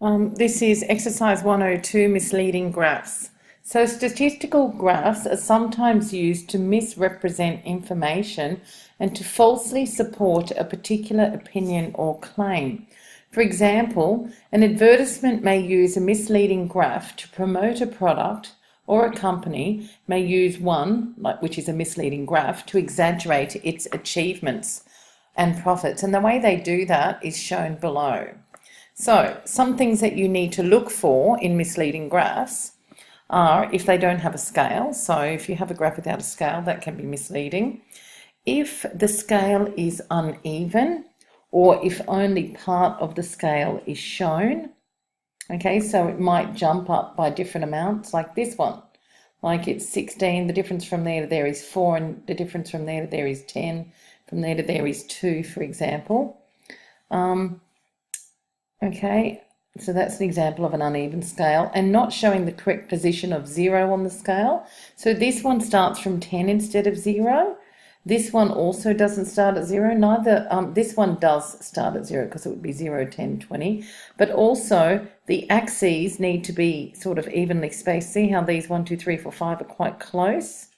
This is exercise 102, misleading graphs. So statistical graphs are sometimes used to misrepresent information and to falsely support a particular opinion or claim. For example, an advertisement may use a misleading graph to promote a product, or a company may use one, which is a misleading graph, to exaggerate its achievements and profits. And the way they do that is shown below. So some things that you need to look for in misleading graphs are if they don't have a scale. So if you have a graph without a scale, that can be misleading. If the scale is uneven, or if only part of the scale is shown. Okay, so it might jump up by different amounts, like this one. Like it's 16, the difference from there to there is 4, and the difference from there to there is 10, from there to there is 2, for example. Okay, so that's an example of an uneven scale, and not showing the correct position of 0 on the scale. So this one starts from 10 instead of 0. This one also doesn't start at 0. Neither, this one does start at 0 because it would be 0, 10, 20. But also the axes need to be sort of evenly spaced. See how these 1, 2, 3, 4, 5 are quite close?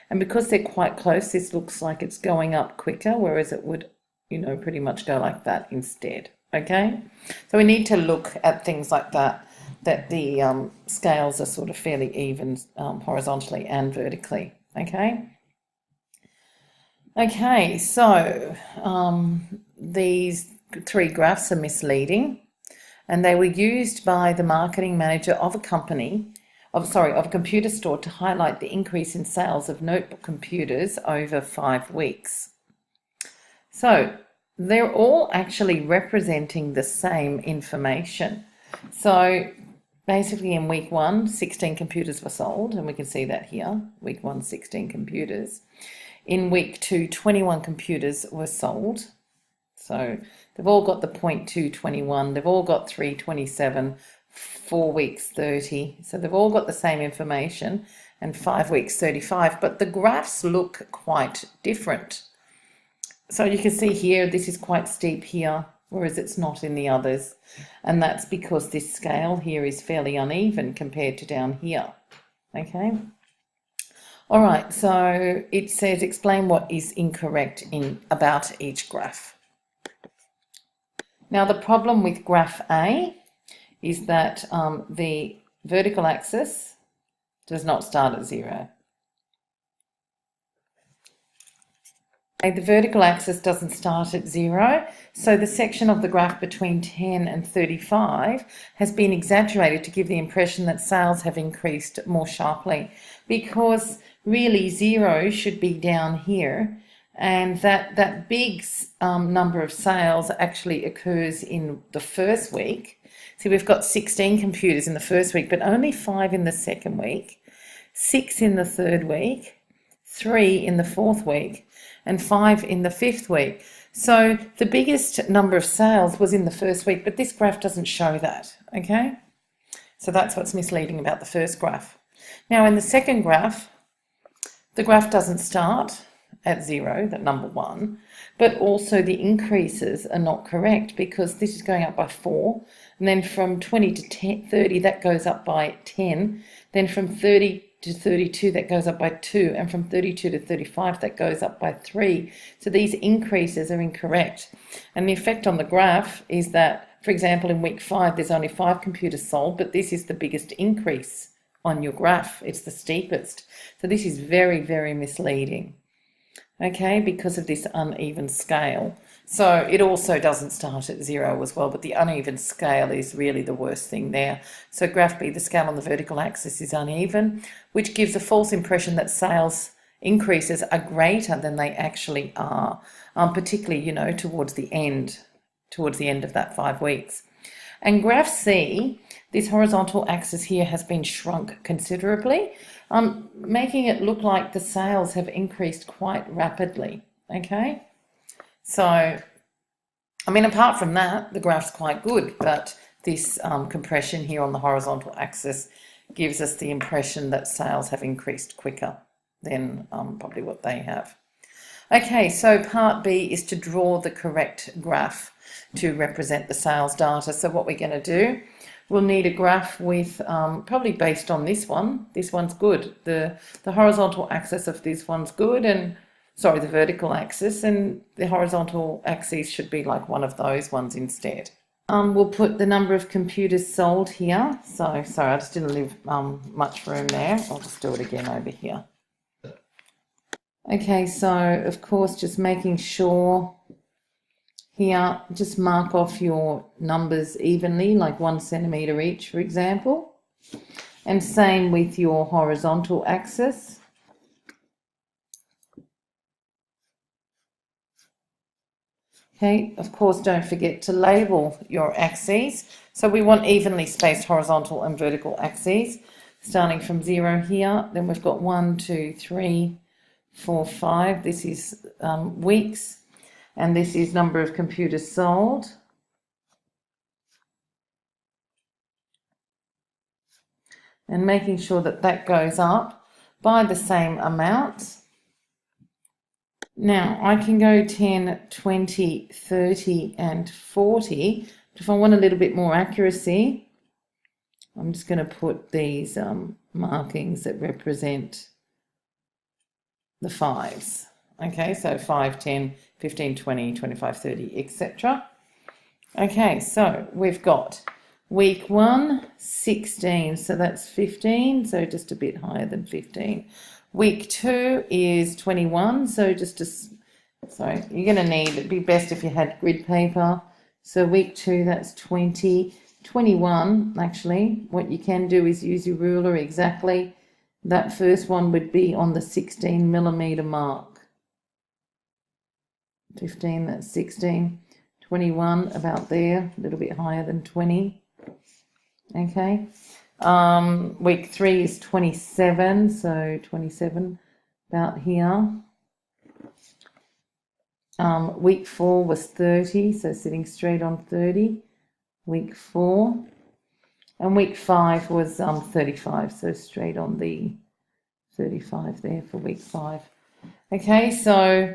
And because they're quite close, this looks like it's going up quicker, whereas it would, pretty much go like that instead. Okay, so we need to look at things like that, that the scales are sort of fairly even horizontally and vertically. Okay, so these three graphs are misleading, and they were used by the marketing manager of a company, of a computer store, to highlight the increase in sales of notebook computers over 5 weeks. So they're all actually representing the same information. So basically in week 1, 16 computers were sold, and we can see that here, week 1, 16 computers. In week 2, 21 computers were sold. So they've all got the 0.221, they've all got 327, 4 weeks 30. So they've all got the same information, and 5 weeks 35, but the graphs look quite different. So you can see here, this is quite steep here, whereas it's not in the others. And that's because this scale here is fairly uneven compared to down here. Okay. All right, so it says explain what is incorrect about each graph. Now the problem with graph A is that the vertical axis does not start at 0. The vertical axis doesn't start at 0, so the section of the graph between 10 and 35 has been exaggerated to give the impression that sales have increased more sharply, because really 0 should be down here, and that big number of sales actually occurs in the first week. See, we've got 16 computers in the first week, but only 5 in the second week, 6 in the third week, 3 in the fourth week, and 5 in the fifth week. So the biggest number of sales was in the first week, but this graph doesn't show that, okay? So that's what's misleading about the first graph. Now in the second graph, the graph doesn't start at 0, that number 1, but also the increases are not correct, because this is going up by 4, and then from 20 to 30, that goes up by 10, then from 30 to 32, that goes up by 2, and from 32 to 35, that goes up by 3. So these increases are incorrect. And the effect on the graph is that, for example, in week 5, there's only 5 computers sold, but this is the biggest increase on your graph. It's the steepest. So this is very, very misleading, okay, because of this uneven scale. So it also doesn't start at 0 as well, but the uneven scale is really the worst thing there. So graph B, the scale on the vertical axis is uneven, which gives a false impression that sales increases are greater than they actually are, particularly, towards the end of that 5 weeks. And graph C, this horizontal axis here has been shrunk considerably, making it look like the sales have increased quite rapidly, okay? So, apart from that, the graph's quite good, but this compression here on the horizontal axis gives us the impression that sales have increased quicker than probably what they have. Okay, so part B is to draw the correct graph. to represent the sales data. So what we're going to do, we'll need a graph with, probably based on this one. This one's good. The horizontal axis of this one's good, and sorry, the vertical axis, and the horizontal axis should be like one of those ones instead. We'll put the number of computers sold here. So, sorry, I just didn't leave much room there. I'll just do it again over here. Okay, so of course, just making sure here, just mark off your numbers evenly, like 1 centimetre each, for example. And same with your horizontal axis. Okay, of course, don't forget to label your axes. So we want evenly spaced horizontal and vertical axes, starting from 0 here. Then we've got 1, 2, 3, 4, 5. This is weeks, and this is number of computers sold. And making sure that that goes up by the same amount. Now, I can go 10, 20, 30, and 40. But if I want a little bit more accuracy, I'm just going to put these markings that represent the 5s. Okay, so 5, 10, 15, 20, 25, 30, etc. Okay, so we've got week 1, 16, so that's 15, so just a bit higher than 15. Week 2 is 21, so just a, sorry, you're going to need, it'd be best if you had grid paper. So week 2, that's 20, 21, actually. What you can do is use your ruler exactly. That first one would be on the 16 millimetre mark. 15, that's 16. 21, about there, a little bit higher than 20. Okay. Week 3 is 27, so 27 about here. Week 4 was 30, so sitting straight on 30. Week 4. And week 5 was 35, so straight on the 35 there for week 5. Okay, so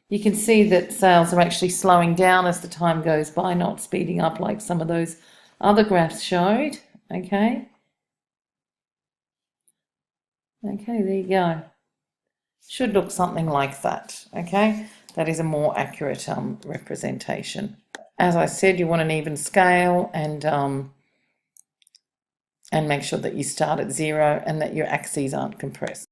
you can see that sales are actually slowing down as the time goes by, not speeding up like some of those other graphs showed. Okay. Okay, there you go. Should look something like that. Okay, that is a more accurate representation. As I said, you want an even scale, and make sure that you start at 0 and that your axes aren't compressed.